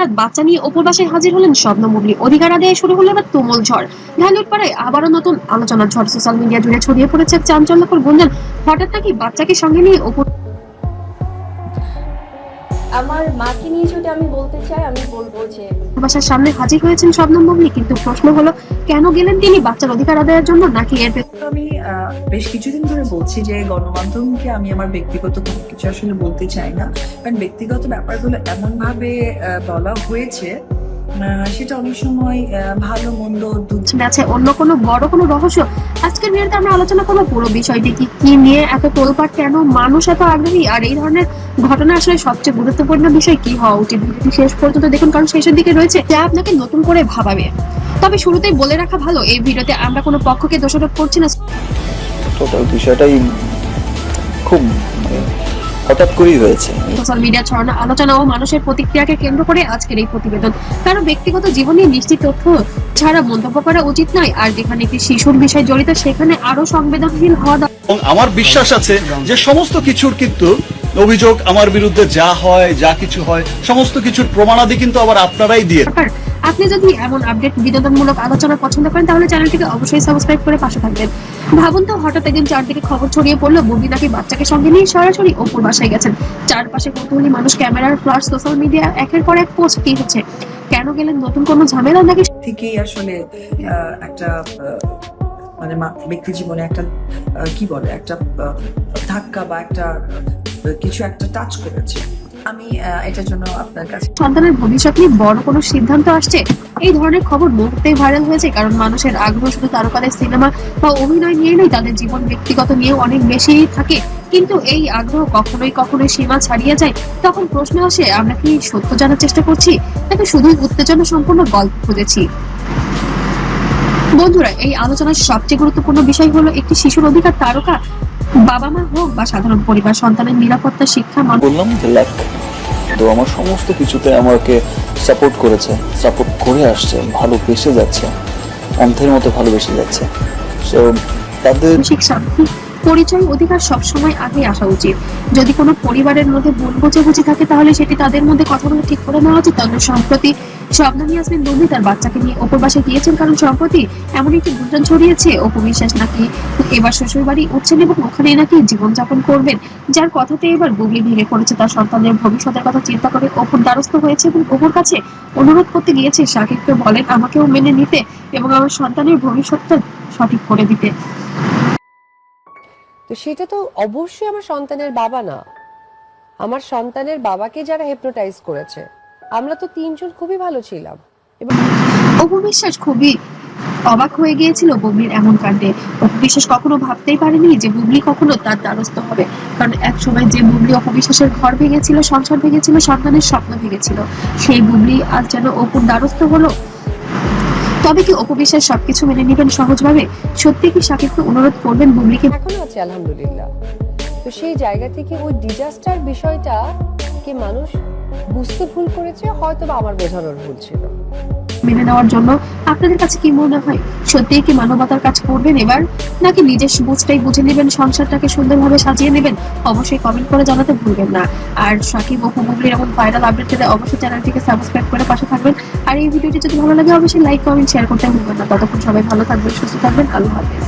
হঠাৎ বাচ্চা নিয়ে অপুর বাসায় হাজির হলেন শবনম বুবলি। অধিকার আদায়ে শুরু হলো এবার তুমুল ঝড়। ঢালিউড পাড়ায় আবারও নতুন আলোচনার ঝড়। সোশ্যাল মিডিয়া জুড়ে ছড়িয়ে পড়েছে চাঞ্চল্যকর গুঞ্জন। হঠাৎ নাকি বাচ্চাকে সঙ্গে নিয়ে অপুর আমার মাকে নিয়ে যদি আমি বলতে চাই, আমি বলবো যে বাসার সামনে হাজির হয়েছেন শবনম বুবলি, কিন্তু প্রশ্ন হলো কেন গেলেন তিনি? বাচ্চার অধিকার আদায়ের জন্য, নাকি এর আমি বেশ কিছুদিন ধরে বলছি যে গণমাধ্যমকে আমি আমার ব্যক্তিগত কোনো কিছু আসলে বলতে চাই না, কারণ ব্যক্তিগত ব্যাপারগুলো এমন ভাবে বলা হয়েছে সেটা অনেক সময় ভালো মন্দ আছে অন্য কোনো বড় কোনো রহস্য। আজকের ভিডিওতে আমরা আলোচনা করবো পুরো বিষয়টি কি নিয়ে এত তোলপাড়, কেন মানুষ এত আগ্রহী, আর এই ধরনের ঘটনা আসলে সবচেয়ে গুরুত্বপূর্ণ বিষয় কি হওয়া উচিত। ভিডিওটি শেষ পর্যন্ত দেখুন, কারণ শেষের দিকে রয়েছে যা আপনাকে নতুন করে ভাবাবে। তবে শুরুতেই বলে রাখা ভালো, এই ভিডিওতে আমরা কোনো পক্ষকে দোষারোপ করছি না। টোটাল বিষয়টাই খুব হঠাৎ করেই হয়েছে। সোশ্যাল মিডিয়া ছড়ানো আলোচনা ও মানুষের প্রতিক্রিয়াকে কেন্দ্র করে আজকের এই প্রতিবেদন। কারো ব্যক্তিগত জীবনে নিশ্চিত তথ্য ছাড়া মন্তব্য করা উচিত নয়, আর যেখানে একটি শিশুর বিষয় জড়িত সেখানে আরো সংবেদনশীল হওয়া দরকার। এবং আমার বিশ্বাস আছে যে সমস্ত কিছুর কিন্তু অভিযোগ আমার বিরুদ্ধে যা হয়, যা কিছু হয়, সমস্ত কিছুর প্রমাণাদি কিন্তু আবার আপনারাই দিয়ে। আপনি যদি এমন আপডেট বিনোদনমূলক আলোচনা পছন্দ করেন তাহলে চ্যানেলটিকে অবশ্যই সাবস্ক্রাইব করে পাশে থাকবেন। ভাবুন তো, হঠাৎ একদিন চারদিকে খবর ছড়িয়ে পড়লো বুবলি নাকি বাচ্চাকে সঙ্গে নিয়ে সরাসরি অপুর বাসায় গেছেন। চারপাশে কৌতূহলী মানুষ, ক্যামেরার ফ্লাশ, সোশ্যাল মিডিয়া একের পর এক পোস্ট। কি হচ্ছে, কেন গেলেন, নতুন কোনো ঝামেলা নাকি থেকেই আসলে একটা মানে ব্যক্তি জীবনে একটা কি বলে একটা ধাক্কা বা একটা কিছু একটা টাচ করেছে। আমি এটার জন্য আপনার কাছে সন্তানের ভবিষ্যৎ নিয়ে বড় কোনো সিদ্ধান্ত আসছে? এই ধরনের খবর মুহূর্তেই ভাইরাল হয়েছে, কারণ মানুষের আগ্রহ শুধু তারকাদের সিনেমা বা অভিনয় নিয়ে নেই, তাদের জীবন ব্যক্তিগত নিয়েও অনেক বেশি থাকে। কিন্তু এই আগ্রহ কখনোই সীমা ছাড়িয়ে যায়। তখন প্রশ্ন আসে, আমরা কি সত্য জানার চেষ্টা করছি, নাকি শুধুই উত্তেজনা সম্পূর্ণ গল্প খুঁজেছি? বন্ধুরা, এই আলোচনার সবচেয়ে গুরুত্বপূর্ণ বিষয় হলো একটি শিশুর অধিকার। তারকা বাবা মা হোক বা সাধারণ পরিবার, সন্তানের নিরাপত্তা, শিক্ষা, বললাম যে ল্যাক তো আমার সমস্ত কিছুতে আমাকে সাপোর্ট করেছে, সাপোর্ট করে আসছে, ভালোবেসে যাচ্ছে, অন্ধের মতো ভালোবেসে যাচ্ছে। সো তাদের শান্তি, পরিচয়, অধিকার সবসময় আগে আসা উচিত। যদি কোনো পরিবারের মধ্যে ভুল বোঝাবুঝি থাকে তাহলে সেটি তাদের মধ্যে কথা বলে ঠিক করে নেওয়া উচিত। তবে সম্প্রতি শবনম ইয়াসমিন বুবলি তার বাচ্চাকে নিয়ে অপুর বাসায় গিয়েছেন, কারণ সম্প্রতি এমন একটি গুঞ্জন ছড়িয়েছে অপু বিশ্বাস নাকি এবার শ্বশুর বাড়ি উঠছেন এবং ওখানে নাকি জীবনযাপন করবেন, যার কথাতে এবার বুবলি ভেঙে পড়েছে। তার সন্তানের ভবিষ্যতের কথা চিন্তা করে অপুর দ্বারস্থ হয়েছে এবং অপুর কাছে অনুরোধ করতে গিয়েছে শাকিবকে বলেন আমাকেও মেনে নিতে এবং আমার সন্তানের ভবিষ্যৎটা সঠিক করে দিতে। তো সেটা তো অবশ্যই আমার সন্তানের বাবা না, আমার সন্তানের বাবাকে যারা হিপনোটাইজ করেছে। আমরা তো তিনজন খুবই ভালো ছিলাম। এবং অপু বিশ্বাস খুবই অবাক হয়ে গিয়েছিল বুবলির এমন কাণ্ডে। অপু বিশ্বাস কখনো ভাবতেই পারেনি যে বুবলি কখনো তার দ্বারস্থ হবে, কারণ এক সময় যে বুবলি অপু বিশ্বাসের ঘর ভেঙেছিল, সংসার ভেঙেছিল, সন্তানের স্বপ্ন ভেঙেছিল, সেই বুবলি আজ যেন অপুর দ্বারস্থ হলো। তবে কি অপু বিশ্বাস সবকিছু মেনে নেবেন সহজভাবে? সত্যি কি শাকিবকে অনুরোধ করবেন বুবলিকে? এখনো আছে আলহামদুলিল্লাহ। তো সেই জায়গা থেকে ওই ডিজাস্টার বিষয়টা কি মানুষ বুঝতে ভুল করেছে, হয়তো বা আমার বোঝানোর ভুল ছিল। মেনে নেওয়ার জন্য আপনাদের কাছে কি মনে হয়? সত্যি কি মানবতার কাজ করবেন এবার, নাকি নিজের বুঝটাই বুঝে নেবেন, সংসারটাকে সুন্দরভাবে সাজিয়ে নেবেন? অবশ্যই কমেন্ট করে জানাতে ভুলবেন না। আর শাকিব অপু বুবলির এমন ভাইরাল আপডেট পেতে অবশ্যই চ্যানেলটিকে সাবস্ক্রাইব করে পাশে থাকবেন। আর এই ভিডিওটি যদি ভালো লাগে অবশ্যই লাইক, কমেন্ট, শেয়ার করতে ভুলবেন না। ততক্ষণ সবাই ভালো থাকবেন, সুস্থ থাকবেন। আল্লাহ হাফেজ।